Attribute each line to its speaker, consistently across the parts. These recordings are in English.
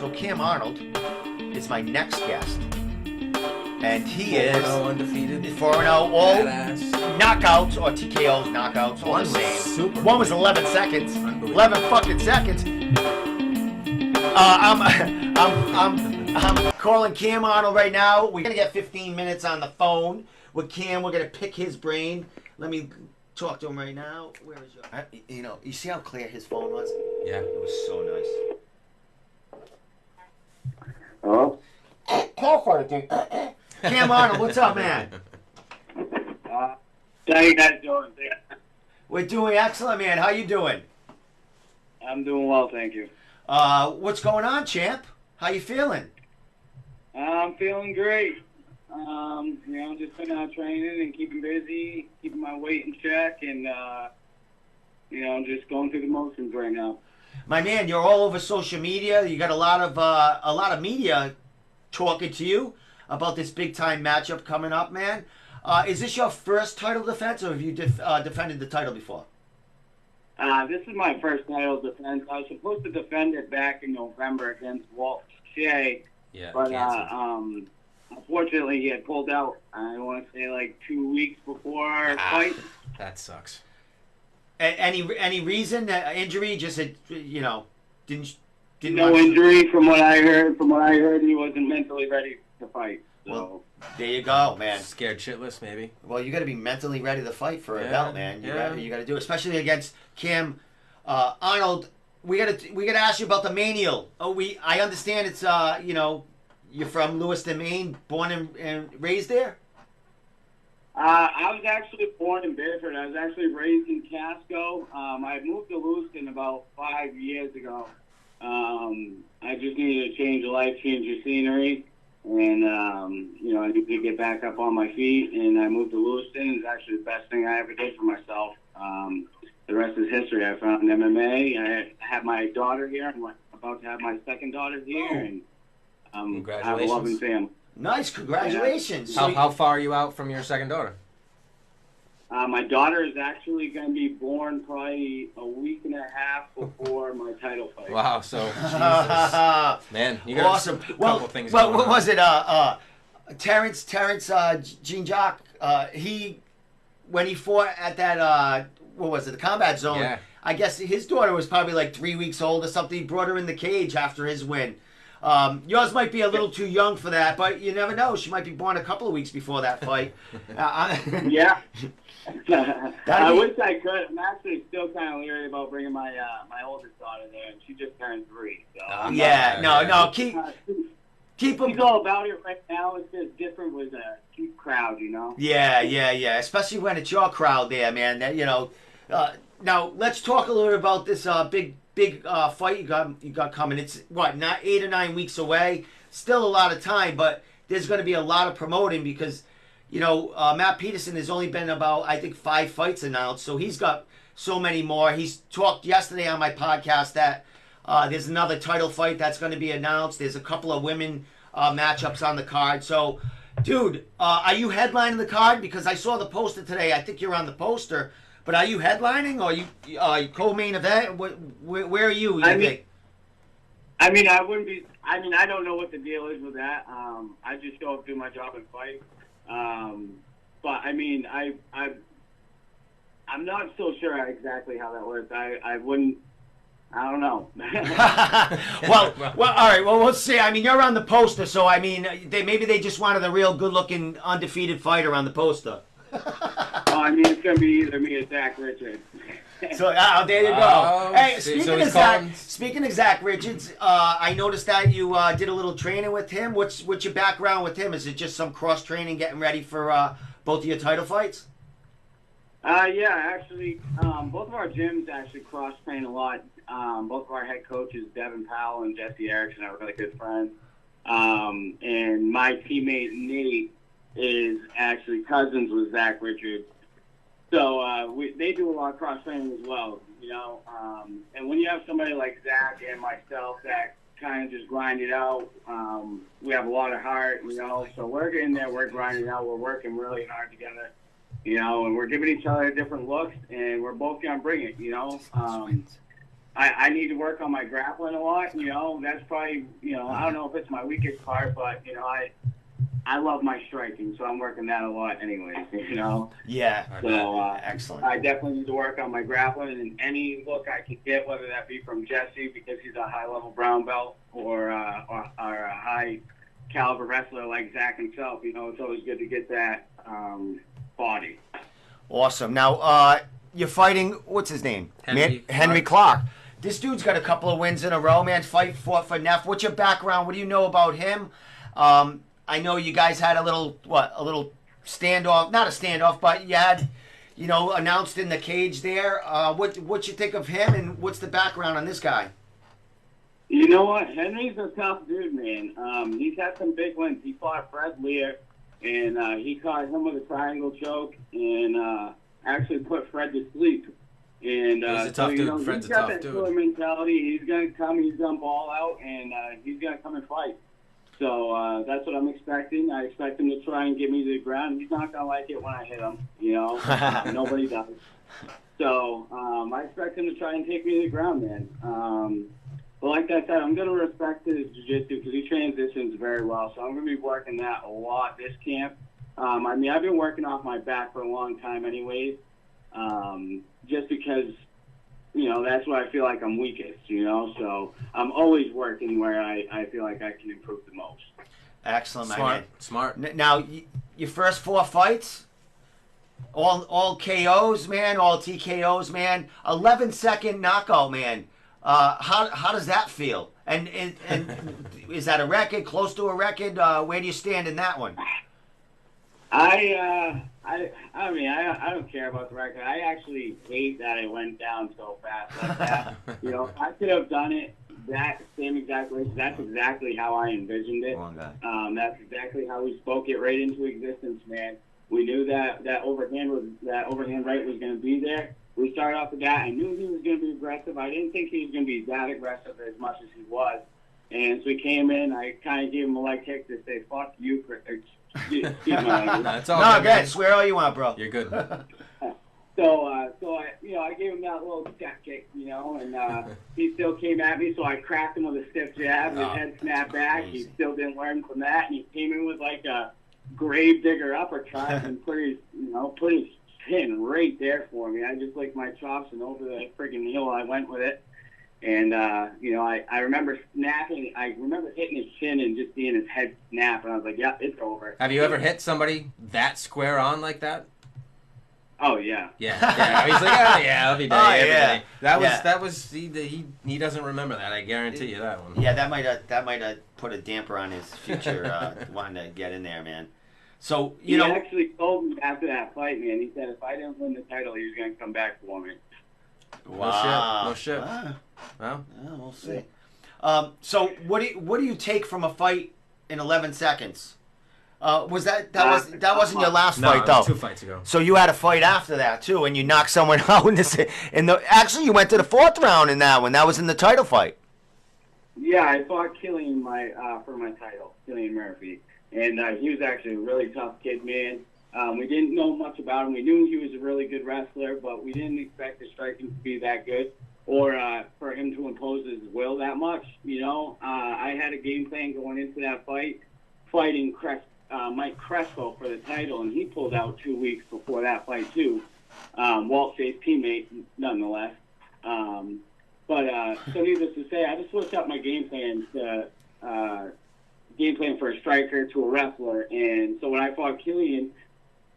Speaker 1: So Kam Arnold is my next guest. And he is
Speaker 2: 4-0 undefeated.
Speaker 1: 4-0, all
Speaker 2: Badass.
Speaker 1: knockouts or TKOs, knockouts, all the same. One was 11 seconds. 11 fucking seconds. I'm calling Kam Arnold right now. We're gonna get 15 minutes on the phone with Kam. We're gonna pick his brain. Let me talk to him right now. Where is your? You see how clear his phone was?
Speaker 2: Yeah.
Speaker 1: It was so nice.
Speaker 3: Hello?
Speaker 1: Call for it, dude. Kam Arnold, what's up, man?
Speaker 3: How you guys doing?
Speaker 1: We're doing excellent, man. How you doing?
Speaker 3: I'm doing well, thank you.
Speaker 1: What's going on, champ? How you feeling?
Speaker 3: I'm feeling great. Just been out training and keeping busy, keeping my weight in check, and just going through the motions right now.
Speaker 1: My man, you're all over social media. You got a lot of media talking to you about this big time matchup coming up, man. Is this your first title defense, or have you defended the title before?
Speaker 3: This is my first title defense. I was supposed to defend it back in November against Walt Shea, but unfortunately he had pulled out. I want to say like 2 weeks before our fight.
Speaker 2: That sucks.
Speaker 1: Any reason? Injury? Just didn't.
Speaker 3: No injury from what I heard. From what I heard, he wasn't mentally ready to fight. So.
Speaker 1: Well, there you go, man.
Speaker 2: Scared shitless, maybe.
Speaker 1: Well, you got to be mentally ready to fight for a belt, man. You got to do it, especially against Kam Arnold. We got to ask you about the Manial. I understand it's you're from Lewiston, Maine, born and raised there.
Speaker 3: I was actually born in Bedford. I was actually raised in Casco. I moved to Lewiston about 5 years ago. I just needed a change of life, change of scenery. And, I need to get back up on my feet, and I moved to Lewiston. It's actually the best thing I ever did for myself. The rest is history. I found MMA. I have my daughter here. I'm about to have my second daughter here, and I have a loving family.
Speaker 1: Nice, congratulations.
Speaker 2: Yeah. How far are you out from your second daughter?
Speaker 3: My daughter is actually going to be born probably a week and a half before my title fight.
Speaker 2: Wow, so Jesus. Man, you got
Speaker 1: awesome.
Speaker 2: a couple things
Speaker 1: Well,
Speaker 2: going
Speaker 1: what
Speaker 2: on.
Speaker 1: was it? Terrence, Jean-Jacques, when he fought at that, what was it, the combat zone,
Speaker 2: Yeah.
Speaker 1: I guess his daughter was probably like 3 weeks old or something. He brought her in the cage after his win. Yours might be a little too young for that, but you never know. She might be born a couple of weeks before that fight.
Speaker 3: Yeah. I wish I could. I'm actually still kind of leery about bringing my oldest daughter there, and she just turned 3. So keep them. She's all about it right now. It's just different with a cute crowd,
Speaker 1: Yeah. Especially when it's your crowd there, man. Now let's talk a little bit about this big fight you got coming. It's not 8 or 9 weeks away. Still a lot of time, but there's going to be a lot of promoting because. Matt Peterson has only been about, I think, 5 fights announced, so he's got so many more. He's talked yesterday on my podcast that there's another title fight that's going to be announced. There's a couple of women matchups on the card. So, dude, are you headlining the card? Because I saw the poster today. I think you're on the poster. But are you headlining or you co-main event? Where are you?
Speaker 3: I wouldn't be. I don't know what the deal is with that. I just go up, do my job, and fight. But I'm not so sure exactly how that works. I don't know.
Speaker 1: well, all right. Well, we'll see. You're on the poster, so maybe they just wanted a real good-looking, undefeated fighter on the poster.
Speaker 3: It's gonna be either me or Zach Richards.
Speaker 1: So there you go. Hey, speaking of Zach Richards, I noticed that you did a little training with him. What's your background with him? Is it just some cross training, getting ready for both of your title fights?
Speaker 3: Actually, both of our gyms actually cross train a lot. Both of our head coaches, Devin Powell and Jesse Erickson, are really good friends. And my teammate Nate is actually cousins with Zach Richards. So they do a lot of cross training as well, and when you have somebody like Zach and myself that kind of just grind it out, we have a lot of heart, so we're in there, we're grinding out, we're working really hard together, and we're giving each other different looks, and we're both going to bring it, I need to work on my grappling a lot. You know, that's probably, you know, I don't know if it's my weakest part, but you know, I love my striking, so I'm working that a lot anyways, you know.
Speaker 1: Yeah.
Speaker 3: So
Speaker 1: excellent.
Speaker 3: I definitely need to work on my grappling, and any look I can get, whether that be from Jesse because he's a high-level brown belt, or a high-caliber wrestler like Zach himself. You know, it's always good to get that body.
Speaker 1: Awesome. Now, you're fighting, what's his name? Henry Clark. This dude's got a couple of wins in a row, man. Fought for Neff. What's your background? What do you know about him? I know you guys had a little standoff, not a standoff, but you had, you know, announced in the cage there. What you think of him, and what's the background on this guy?
Speaker 3: You know what? Henry's a tough dude, man. He's had some big wins. He fought Fred Lear, and he caught him with a triangle choke, and actually put Fred to sleep. And
Speaker 2: he's a
Speaker 3: so,
Speaker 2: tough
Speaker 3: you
Speaker 2: dude.
Speaker 3: know,
Speaker 2: Fred's
Speaker 3: he's
Speaker 2: a
Speaker 3: got
Speaker 2: tough
Speaker 3: that
Speaker 2: dude.
Speaker 3: killer mentality. He's gonna come. He's gonna ball out, and he's gonna come and fight. So that's what I'm expecting. I expect him to try and get me to the ground. He's not going to like it when I hit him, you know. Nobody does. So I expect him to try and take me to the ground, man. But like I said, I'm going to respect his jiu-jitsu because he transitions very well. So I'm going to be working that a lot this camp. I mean, I've been working off my back for a long time anyways, just because, you know, that's where I feel like I'm weakest, you know. So I'm always working where I feel like I can improve the most.
Speaker 1: Excellent, my
Speaker 2: Smart.
Speaker 1: man.
Speaker 2: Smart.
Speaker 1: Now, your first 4 fights, all KOs, man, all TKOs, man. 11-second knockout, man. How does that feel? And is that a record, close to a record? Where do you stand in that one?
Speaker 3: I mean, I don't care about the record. I actually hate that it went down so fast like that. You know, I could have done it that same exact way. That's exactly how I envisioned it. That's exactly how we spoke it right into existence, man. We knew that overhand right was going to be there. We started off with that. I knew he was going to be aggressive. I didn't think he was going to be that aggressive as much as he was. And so he came in. I kind of gave him a leg kick to say, "Fuck you, Chris." Excuse my language.
Speaker 2: That's all
Speaker 1: No,
Speaker 2: good,
Speaker 1: go ahead.
Speaker 2: man.
Speaker 1: Swear all you want, bro.
Speaker 2: You're good.
Speaker 3: So I, you know, I gave him that little jack kick, you know, and he still came at me, so I cracked him with a stiff jab. His head snapped back. He still didn't learn from that, and he came in with like a grave digger uppercut and put his chin right there for me. I just licked my chops, and over the freaking hill I went with it. And, you know, I remember snapping. I remember hitting his chin and just seeing his head snap, and I was like, yeah, it's over.
Speaker 2: Have you ever hit somebody that square on like that?
Speaker 3: Oh, yeah.
Speaker 2: Yeah. He's like, oh, yeah, every day, every day.
Speaker 1: Yeah.
Speaker 2: That was he doesn't remember that. I guarantee you that one.
Speaker 1: Yeah, that might have put a damper on his future wanting to get in there, man. So
Speaker 3: he actually told me after that fight, man. He said if I didn't win the title, he was going to come back for me.
Speaker 1: Wow.
Speaker 2: No shit.
Speaker 1: Well,
Speaker 2: Yeah,
Speaker 1: we'll see. So what do you take from a fight in 11 seconds? Was that wasn't your last fight though?
Speaker 2: 2 fights ago.
Speaker 1: So you had a fight after that too, and you knocked someone out actually you went to the 4th round in that one. That was in the title fight.
Speaker 3: Yeah, I fought Killian for my title, Killian Murphy, and he was actually a really tough kid, man. We didn't know much about him. We knew he was a really good wrestler, but we didn't expect his striking to be that good, or for him to impose his will that much. You know, I had a game plan going into that fight, fighting Mike Crespo for the title, and he pulled out 2 weeks before that fight too. Walt Faye's teammate, nonetheless. But so needless to say, I just switched up my game plan for a striker to a wrestler, and so when I fought Killian,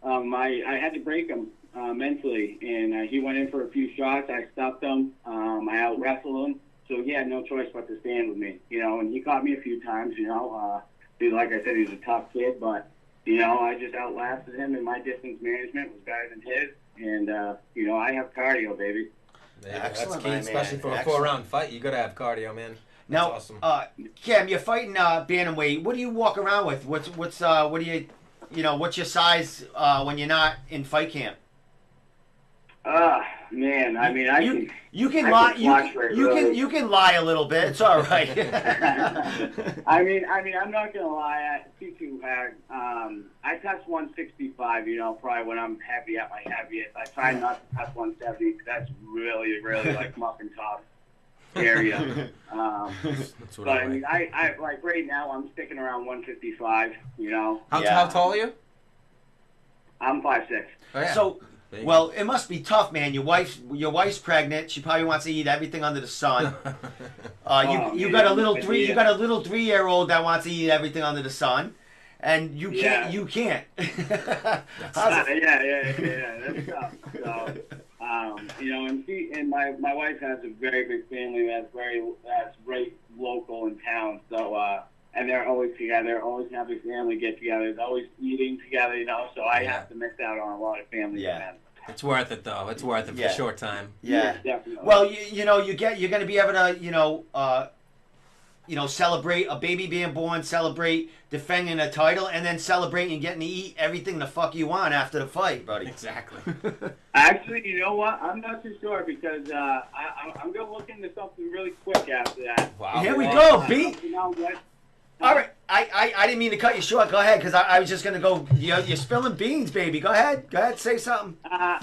Speaker 3: I had to break him mentally, and he went in for a few shots. I stuffed him. I out-wrestled him, so he had no choice but to stand with me, you know, and he caught me a few times, you know. Like I said, he was a tough kid, but, you know, I just outlasted him, and my distance management was better than his, and, you know, I have cardio, baby.
Speaker 2: Yeah,
Speaker 1: Excellent,
Speaker 2: that's key,
Speaker 1: man.
Speaker 2: especially for a
Speaker 1: Excellent.
Speaker 2: 4-round fight. You gotta have cardio, man. That's
Speaker 1: Now,
Speaker 2: awesome.
Speaker 1: Cam, you're fighting bantamweight. What do you walk around with? What do you what's your size when you're not in fight camp?
Speaker 3: Man, I mean,
Speaker 1: you can lie. You can lie a little bit. It's all right.
Speaker 3: I mean, I'm not gonna lie. Too hard. I touch 165. You know, probably when I'm at my heaviest. I try not to touch 170 because that's really, really like muffin tough. area.
Speaker 2: That's what
Speaker 3: But
Speaker 2: I
Speaker 3: I mean,
Speaker 2: like.
Speaker 3: I like right now I'm sticking around 155. You know,
Speaker 2: How
Speaker 1: Yeah.
Speaker 2: tall are you?
Speaker 3: I'm 5'6".
Speaker 2: Oh, yeah.
Speaker 1: So,
Speaker 2: There you
Speaker 1: well, it must be tough, man. Your wife's pregnant. She probably wants to eat everything under the sun.
Speaker 2: go.
Speaker 1: You
Speaker 3: man,
Speaker 1: got a little
Speaker 3: but
Speaker 1: three.
Speaker 3: yeah.
Speaker 1: You got a little 3-year-old that wants to eat everything under the sun, and you can't.
Speaker 3: Yeah.
Speaker 1: You can't. How's
Speaker 3: Yeah,
Speaker 1: it?
Speaker 3: that's tough. So, you know, and my wife has a very big family that's right local in town. So, and they're always together, always have a family get together, always eating together. You know, so I
Speaker 2: Yeah.
Speaker 3: have to miss out on a lot of family
Speaker 1: Yeah.
Speaker 3: events.
Speaker 2: It's worth it, though. It's worth it for
Speaker 1: Yeah.
Speaker 2: a short time.
Speaker 1: Yeah.
Speaker 3: Definitely.
Speaker 1: Well, you're going to be able to celebrate a baby being born, celebrate defending a title, and then celebrate and getting to eat everything the fuck you want after the fight, buddy.
Speaker 2: Exactly.
Speaker 3: Actually, you know what? I'm not too sure because I'm going to look into something really quick after that.
Speaker 2: Wow.
Speaker 1: Here we
Speaker 2: Well,
Speaker 1: go, B.
Speaker 3: You know what?
Speaker 1: All right, I didn't mean to cut you short. Go ahead, because I was just gonna go. You're spilling beans, baby. Go ahead, say something.
Speaker 3: I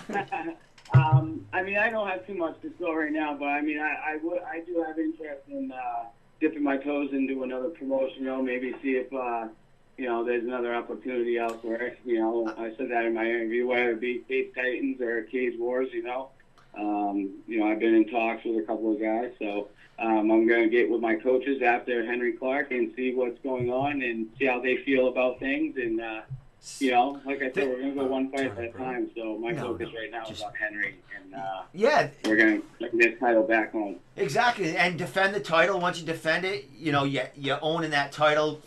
Speaker 3: mean, I don't have too much to spill right now, but I mean, I do have interest in dipping my toes into another promotion. You know, maybe see if you know there's another opportunity elsewhere. You know, I said that in my interview, whether it be Cage Titans or Cage Wars. You know, I've been in talks with a couple of guys, so. I'm going to get with my coaches after Henry Clark and see what's going on and see how they feel about things. And, you know, like I said, we're going to go one fight at a time. So my focus right now is on Henry. And
Speaker 1: Yeah,
Speaker 3: we're going to bring this title back home.
Speaker 1: exactly. And defend the title. Once you defend it, you're owning that title.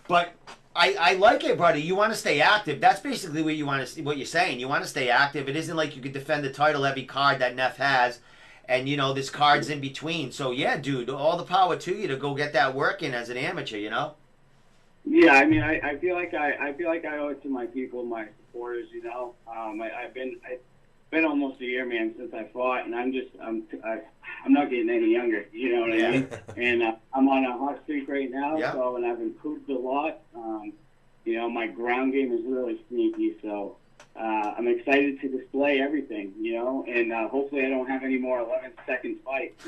Speaker 1: But I like it, buddy. You want to stay active. That's basically what what you're saying. You want to stay active. It isn't like you could defend the title every card that Neff has. And, there's cards in between. So, yeah, dude, all the power to you to go get that work in as an amateur,
Speaker 3: Yeah, I mean, I feel like I owe it to my people, my supporters, I've been almost a year, man, since I fought, and I'm not getting any younger, you know what I mean? And I'm on a hot streak right now,
Speaker 1: Yeah.
Speaker 3: so, and I've improved a lot. My ground game is really sneaky, so... I'm excited to display everything, and hopefully I don't have any more 11-second fights.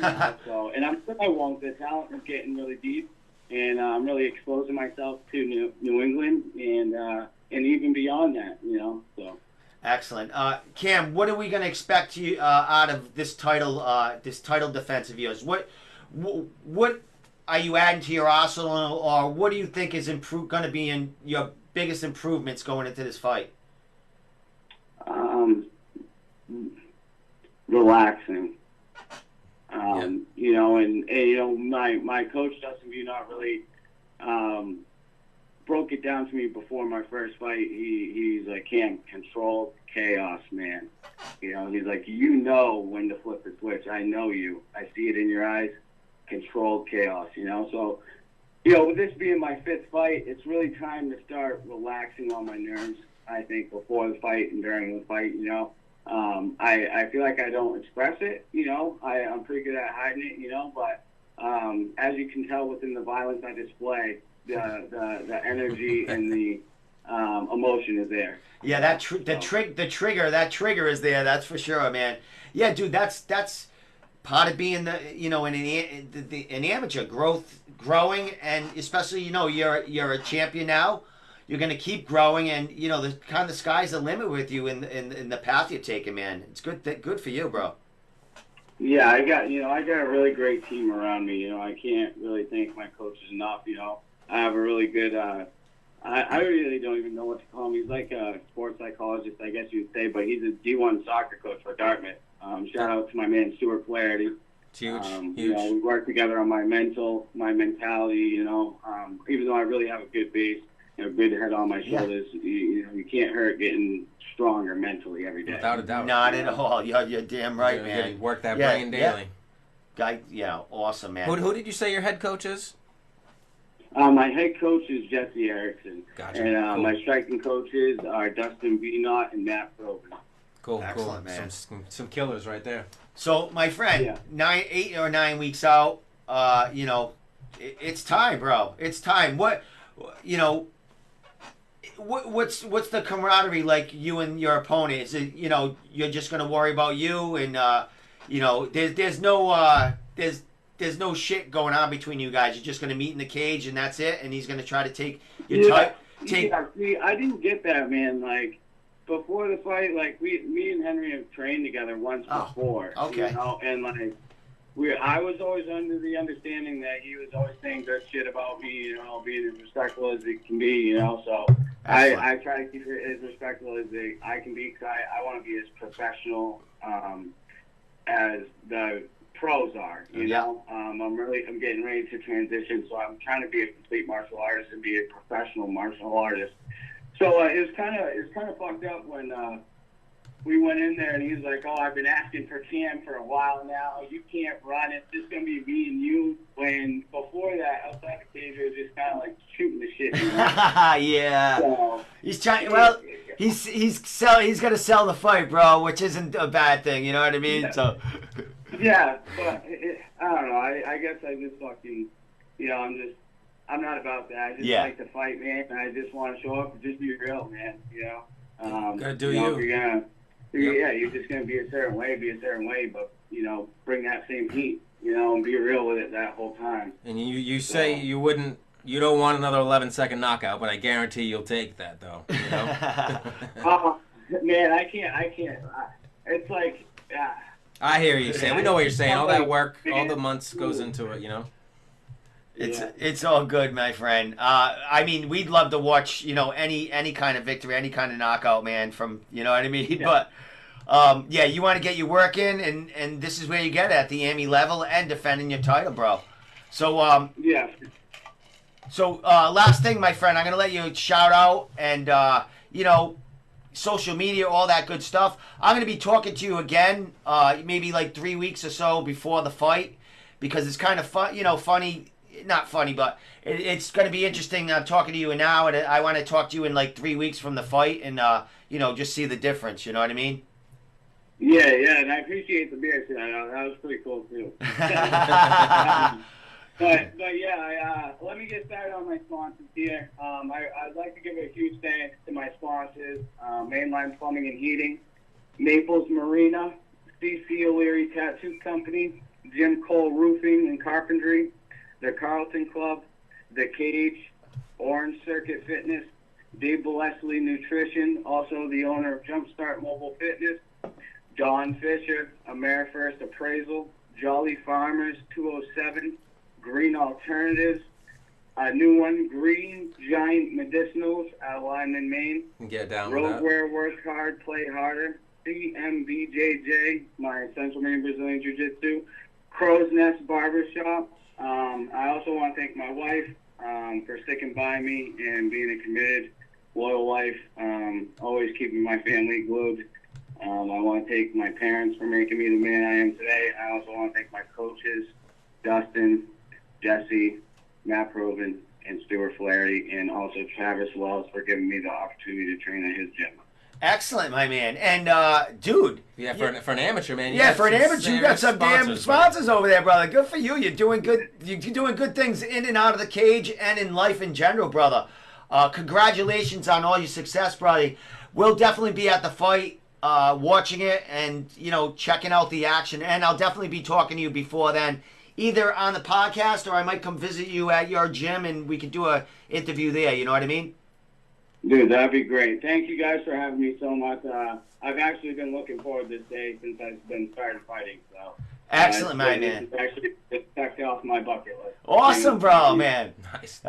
Speaker 3: So, and I'm sure I won't. The talent is getting really deep, and I'm really exposing myself to New England and even beyond that, So.
Speaker 1: Excellent. Cam, what are we going to expect out of this title defense of yours? What are you adding to your arsenal, or what do you think is going to be in your biggest improvements going into this fight?
Speaker 3: Relaxing. My coach Dustin not really broke it down to me before my first fight. He's like, Cam, control chaos, man. He's like, when to flip the switch. I know you. I see it in your eyes. Controlled chaos, So, with this being my 5th fight, it's really time to start relaxing on my nerves. I think before the fight and during the fight, I feel like I don't express it, I'm pretty good at hiding it, but as you can tell within the violence I display, the energy and the emotion is there.
Speaker 1: Yeah, the trigger is there. That's for sure, man. Yeah, dude, that's part of being an amateur growing, and especially you're a champion now. You're going to keep growing, and the sky's the limit with you in the path you're taking, man. It's good for you, bro.
Speaker 3: Yeah, I got a really great team around me. I can't really thank my coaches enough. I have a really good. I really don't even know what to call him. He's like a sports psychologist, I guess you'd say, but he's a D1 soccer coach for Dartmouth. Shout out to my man Stuart Flaherty.
Speaker 2: It's huge.
Speaker 3: We work together on my mentality. Even though I really have a good base. Good head on my shoulders. Yeah. You can't hurt getting stronger mentally every day.
Speaker 2: Without a doubt.
Speaker 1: Not at all. You're damn right, man.
Speaker 2: You work that brain daily.
Speaker 1: Guy, awesome, man.
Speaker 2: Who did you say your head coach is?
Speaker 3: My head coach is Jesse Erickson.
Speaker 2: Gotcha.
Speaker 3: And
Speaker 2: cool.
Speaker 3: My striking coaches are Dustin Beanot and Matt Probin.
Speaker 2: Cool,
Speaker 1: excellent, man.
Speaker 2: Some killers right there.
Speaker 1: So, my friend, 8 or 9 weeks out, it's time, bro. It's time. What's the camaraderie like, you and your opponent? Is it you're just gonna worry about you, and there's there's no shit going on between you guys. You're just gonna meet in the cage and that's it. And he's gonna try to take your title.
Speaker 3: Yeah, see, I didn't get that, man. Like, before the fight, like, me and Henry have trained together once before.
Speaker 1: Okay.
Speaker 3: You know, and, like, I was always under the understanding that he was always saying good shit about me, you know, being as respectful as it can be, you know, so I try to keep it as respectful as I can be, because I want to be as professional as the pros are, you know. I'm getting ready to transition, so I'm trying to be a complete martial artist and be a professional martial artist. So it was kind of fucked up when we went in there and he was like, "Oh, I've been asking for Cam for a while now. You can't run. It's just gonna be me and you." When before that, outside the cage, we were just kind of like shooting the shit. You know?
Speaker 1: Yeah.
Speaker 3: So,
Speaker 1: he's trying. Well, he's gonna sell the fight, bro, which isn't a bad thing. You know what I mean?
Speaker 3: Yeah.
Speaker 1: So.
Speaker 3: Yeah, but I don't know. I guess I just fucking, you know, I'm not about that. I just like to fight, man, and I just want to show up and just be real, man. You know.
Speaker 2: Gotta do
Speaker 3: you. Know,
Speaker 2: you.
Speaker 3: If you're gonna. Yeah, you're just gonna be a certain way, but you know, bring that same heat, you know, and be real with it that whole time.
Speaker 2: And you say you don't want another 11-second knockout, but I guarantee you'll take that, though. You know?
Speaker 3: Man, I can't. It's like.
Speaker 2: I hear you saying. We know what you're saying. All that work, all the months goes into it, you know.
Speaker 1: It's all good, my friend. I mean, we'd love to watch, you know, any kind of victory, any kind of knockout, man. From, you know what I mean. Yeah. But you want to get your work in, and this is where you get it, at the AMI level and defending your title, bro. So So last thing, my friend, I'm gonna let you shout out and you know, social media, all that good stuff. I'm gonna be talking to you again, maybe like 3 weeks or so before the fight, because it's kind of fun, you know, funny. Not funny, but it's going to be interesting. I'm talking to you now, and I want to talk to you in like 3 weeks from the fight, and you know, just see the difference. You know what I mean?
Speaker 3: Yeah, and I appreciate the beer. That was pretty cool too. but yeah, let me get started on my sponsors here. I'd like to give a huge thanks to my sponsors: Mainline Plumbing and Heating, Naples Marina, C.C. O'Leary Tattoo Company, Jim Cole Roofing and Carpentry, the Carlton Club, The Cage, Orange Circuit Fitness, Dave Leslie Nutrition, also the owner of Jumpstart Mobile Fitness, Don Fisher, AmeriFirst Appraisal, Jolly Farmers 207, Green Alternatives, a new one, Green Giant Medicinals out of Lyman, Maine,
Speaker 2: get down with that.
Speaker 3: Roadwear, Work Hard, Play Harder, CMBJJ, my Central Maine Brazilian Jiu-Jitsu, Crow's Nest Barbershop. I also want to thank my wife for sticking by me and being a committed, loyal wife, always keeping my family glued. I want to thank my parents for making me the man I am today. I also want to thank my coaches, Dustin, Jesse, Matt Probin, and Stuart Flaherty, and also Travis Wells for giving me the opportunity to train at his gym.
Speaker 1: Excellent, my man. And dude,
Speaker 2: for an amateur, man.
Speaker 1: For an amateur, you got some damn sponsors over there, brother. Good for you. You're doing good. You're doing good things in and out of the cage and in life in general, brother. Congratulations on all your success, brother. We'll definitely be at the fight, watching it, and you know, checking out the action. And I'll definitely be talking to you before then, either on the podcast or I might come visit you at your gym and we could do a interview there. You know what I mean?
Speaker 3: Dude, that'd be great. Thank you guys for having me so much. I've actually been looking forward to this day since I've been started fighting. So
Speaker 1: excellent, my man.
Speaker 3: It's actually checked off my bucket list.
Speaker 1: Awesome, bro, man.
Speaker 2: Nice.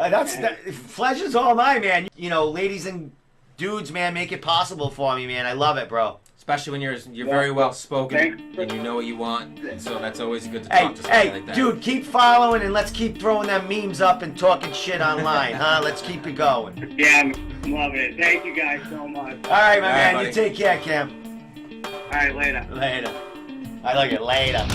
Speaker 1: Pleasure's all mine, man. You know, ladies and dudes, man, make it possible for me, man. I love it, bro.
Speaker 2: Especially when you're very well spoken and you know what you want. So that's always good to talk to somebody like that.
Speaker 1: Dude, keep following and let's keep throwing them memes up and talking shit online, huh? Let's keep it going.
Speaker 3: Yeah, I'm loving it. Thank you guys so much.
Speaker 1: All right, my man.
Speaker 2: Buddy.
Speaker 1: You take care, Cam.
Speaker 3: All right, later.
Speaker 1: Later. I like it. Later.